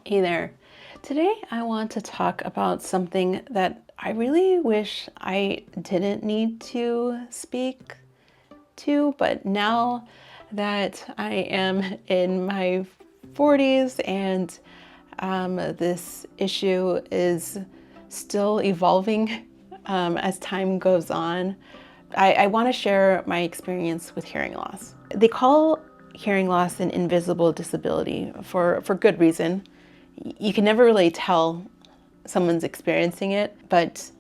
Hey there. Today I want to talk about something that I really wish I didn't need to speak to, but now that I am in my 40s and this issue is still evolving as time goes on, I want to share my experience with hearing loss. They call hearing loss an invisible disability for good reason. You can never really tell someone's experiencing it, but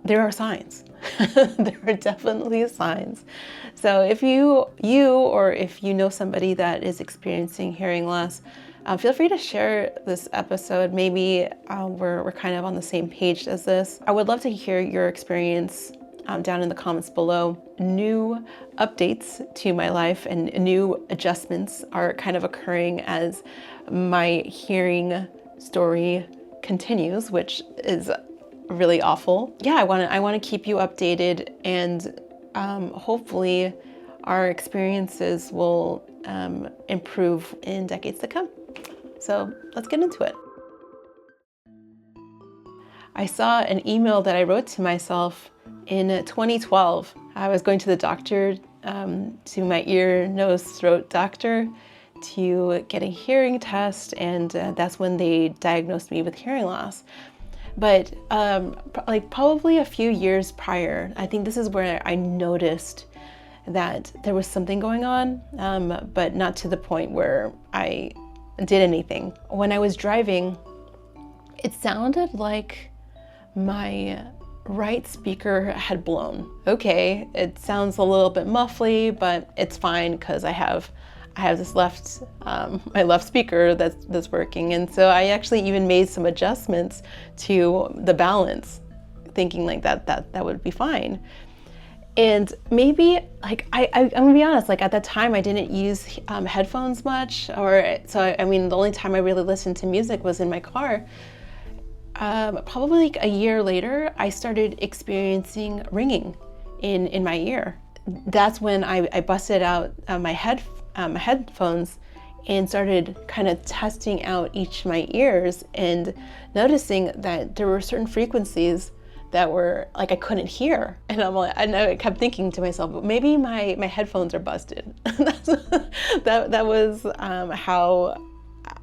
there are signs. There are definitely signs. So if you or if you know somebody that is experiencing hearing loss, feel free to share this episode. Maybe we're kind of on the same page as this. I would love to hear your experience down in the comments below. New updates to my life and new adjustments are kind of occurring as my hearing story continues, which is really awful. Yeah, I want to keep you updated, and hopefully our experiences will improve in decades to come. So let's get into it. I saw an email that I wrote to myself in 2012. I was going to the doctor, to my ear, nose, throat doctor, to get a hearing test, and that's when they diagnosed me with hearing loss. But probably a few years prior, I think this is where I noticed that there was something going on, but not to the point where I did anything. When I was driving, it sounded like my right speaker had blown. Okay, it sounds a little bit muffly, but it's fine because I have this my left speaker that's working. And so I actually even made some adjustments to the balance, thinking like that would be fine. And maybe I'm gonna be honest, at that time I didn't use headphones much, the only time I really listened to music was in my car. Probably a year later, I started experiencing ringing in my ear. That's when I busted out my headphones and started kind of testing out each of my ears and noticing that there were certain frequencies that were I couldn't hear. And I kept thinking to myself, but maybe my headphones are busted. that was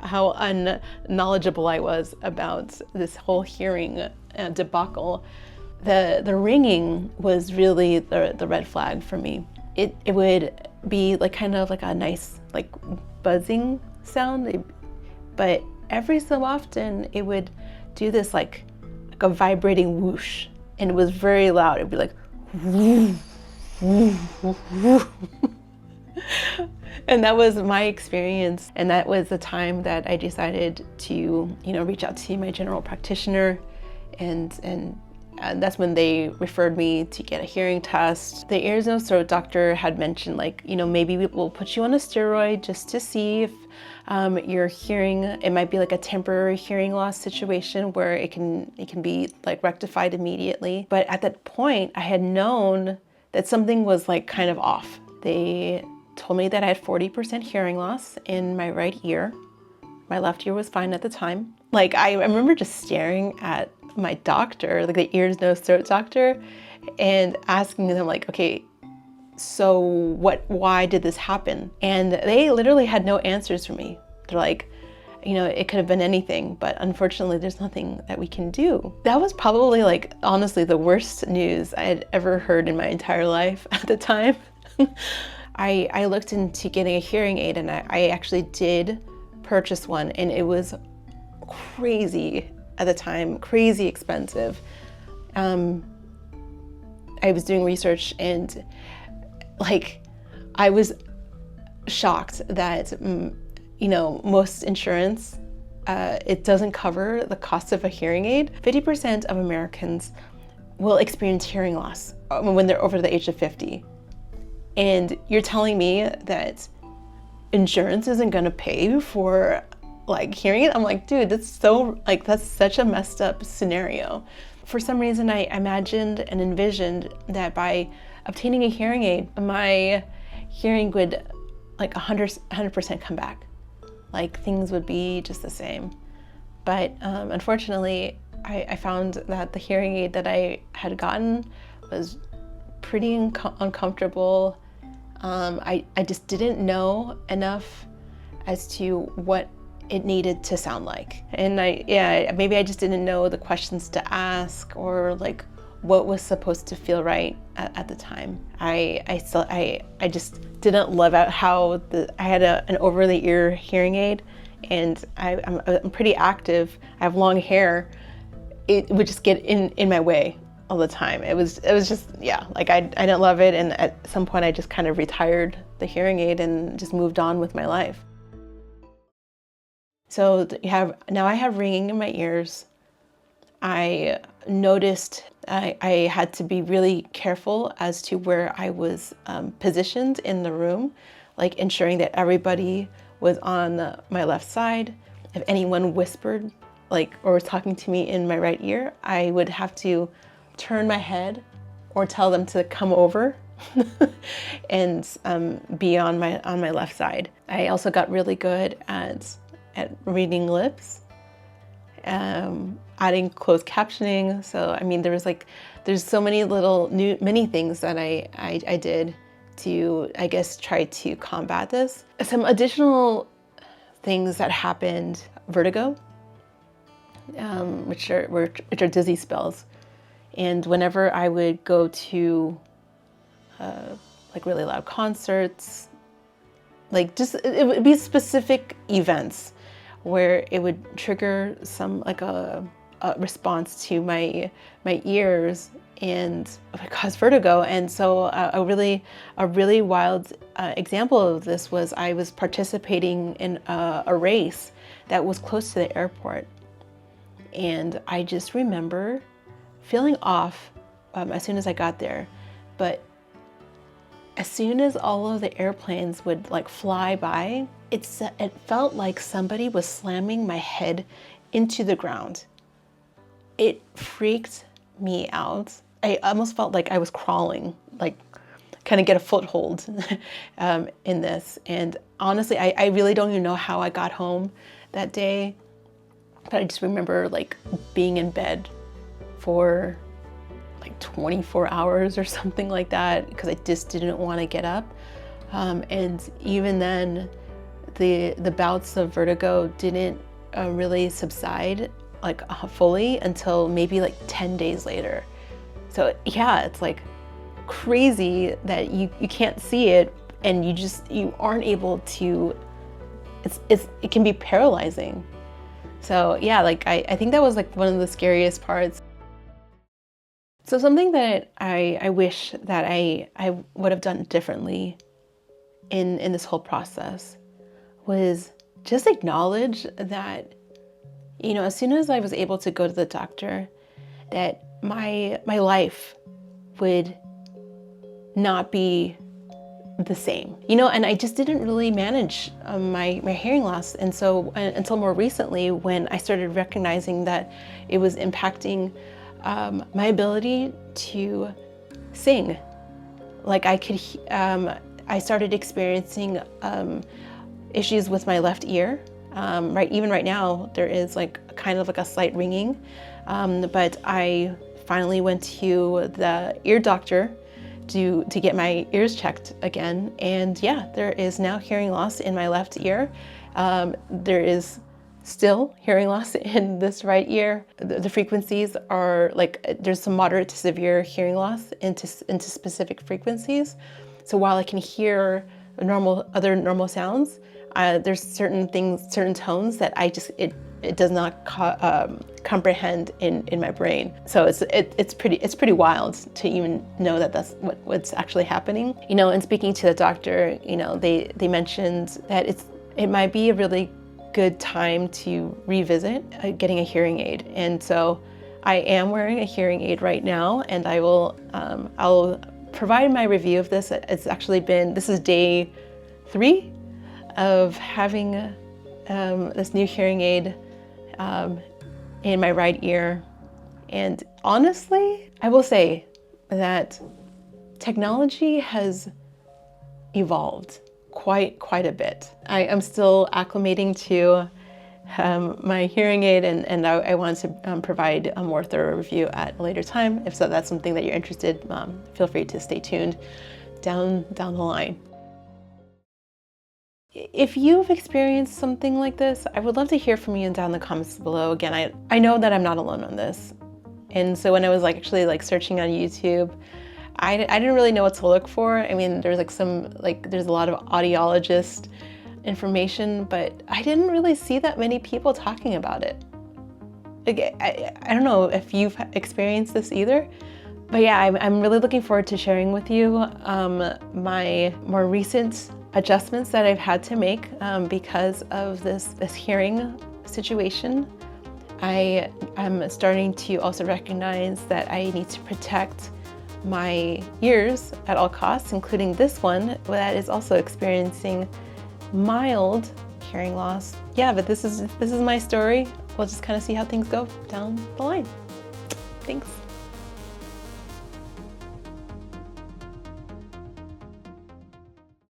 how unknowledgeable I was about this whole hearing debacle. The ringing was really the red flag for me. It would be kind of a nice buzzing sound, but every so often it would do this like a vibrating whoosh, and it was very loud. It'd be like whoo, whoo, whoo. And that was my experience, and that was the time that I decided to reach out to my general practitioner, and that's when they referred me to get a hearing test. The ears, nose, throat doctor had mentioned maybe we'll put you on a steroid just to see if your hearing, it might be a temporary hearing loss situation where it can be rectified immediately. But at that point I had known that something was kind of off. They told me that I had 40% hearing loss in my right ear. My left ear was fine at the time. I remember just staring at my doctor, the ears, nose, throat doctor, and asking them okay, so why did this happen? And they literally had no answers for me. They're it could have been anything, but unfortunately there's nothing that we can do. That was probably honestly the worst news I had ever heard in my entire life at the time. I looked into getting a hearing aid, and I actually did purchase one, and it was crazy at the time, crazy expensive. I was doing research, and I was shocked that most insurance it doesn't cover the cost of a hearing aid. 50% of Americans will experience hearing loss when they're over the age of 50. And you're telling me that insurance isn't gonna pay for hearing it? I'm dude, that's so that's such a messed up scenario. For some reason, I imagined and envisioned that by obtaining a hearing aid, my hearing would 100% come back. like things would be just the same. But unfortunately, I found that the hearing aid that I had gotten was pretty uncomfortable. I just didn't know enough as to what it needed to sound like. And maybe I just didn't know the questions to ask, or like what was supposed to feel right at the time. I just didn't love out how I had an over the ear hearing aid, and I'm pretty active. I have long hair. It would just get in my way all the time. It was just, yeah, like I didn't love it. And at some point I just kind of retired the hearing aid and just moved on with my life. So now I have ringing in my ears. I noticed I had to be really careful as to where I was positioned in the room, like ensuring that everybody was on my left side. If anyone whispered or was talking to me in my right ear, I would have to turn my head or tell them to come over and be on my left side. I also got really good at reading lips, adding closed captioning. So I mean, there's so many little mini things that I did to, I guess, try to combat this. Some additional things that happened: vertigo, which are dizzy spells. And whenever I would go to like really loud concerts, it would be specific events where it would trigger some a response to my ears, and it would cause vertigo. And so a really wild example of this was I was participating in a race that was close to the airport, and I just remember feeling off as soon as I got there. But as soon as all of the airplanes would fly by, it felt like somebody was slamming my head into the ground. It freaked me out. I almost felt like I was crawling, kind of get a foothold in this. And honestly, I really don't even know how I got home that day, but I just remember being in bed for 24 hours or something like that, because I just didn't want to get up. And even then, the bouts of vertigo didn't really subside fully until maybe 10 days later. So yeah, it's crazy that you can't see it, and you aren't able to, it can be paralyzing. So yeah, I think that was one of the scariest parts. So something that I wish that I would have done differently in this whole process was just acknowledge that, as soon as I was able to go to the doctor, that my life would not be the same, and I just didn't really manage my hearing loss. And so until more recently, when I started recognizing that it was impacting my ability to sing. I started experiencing issues with my left ear. Even right now, there is kind of a slight ringing. But I finally went to the ear doctor to get my ears checked again. And yeah, there is now hearing loss in my left ear. There is still hearing loss in this right ear. The frequencies are there's some moderate to severe hearing loss into specific frequencies. So while I can hear other normal sounds, there's certain tones that it does not comprehend in my brain. So it's pretty wild to even know that that's what's actually happening. And speaking to the doctor, they mentioned that it might be a really good time to revisit getting a hearing aid. And so I am wearing a hearing aid right now, and I'll provide my review of this. This is day 3 of having this new hearing aid in my right ear. And honestly, I will say that technology has evolved quite a bit. I'm still acclimating to my hearing aid, and I want to provide a more thorough review at a later time. If so, that's something that you're interested, feel free to stay tuned down the line. If you've experienced something like this, I would love to hear from you down in the comments below. Again, I know that I'm not alone on this. And so when I was actually searching on YouTube, I didn't really know what to look for. I mean, there's there's a lot of audiologist information, but I didn't really see that many people talking about it. I don't know if you've experienced this either, but yeah, I'm really looking forward to sharing with you my more recent adjustments that I've had to make because of this hearing situation. I'm starting to also recognize that I need to protect my ears at all costs, including this one that is also experiencing mild hearing loss. Yeah, but this is my story. We'll just kind of see how things go down the line. Thanks.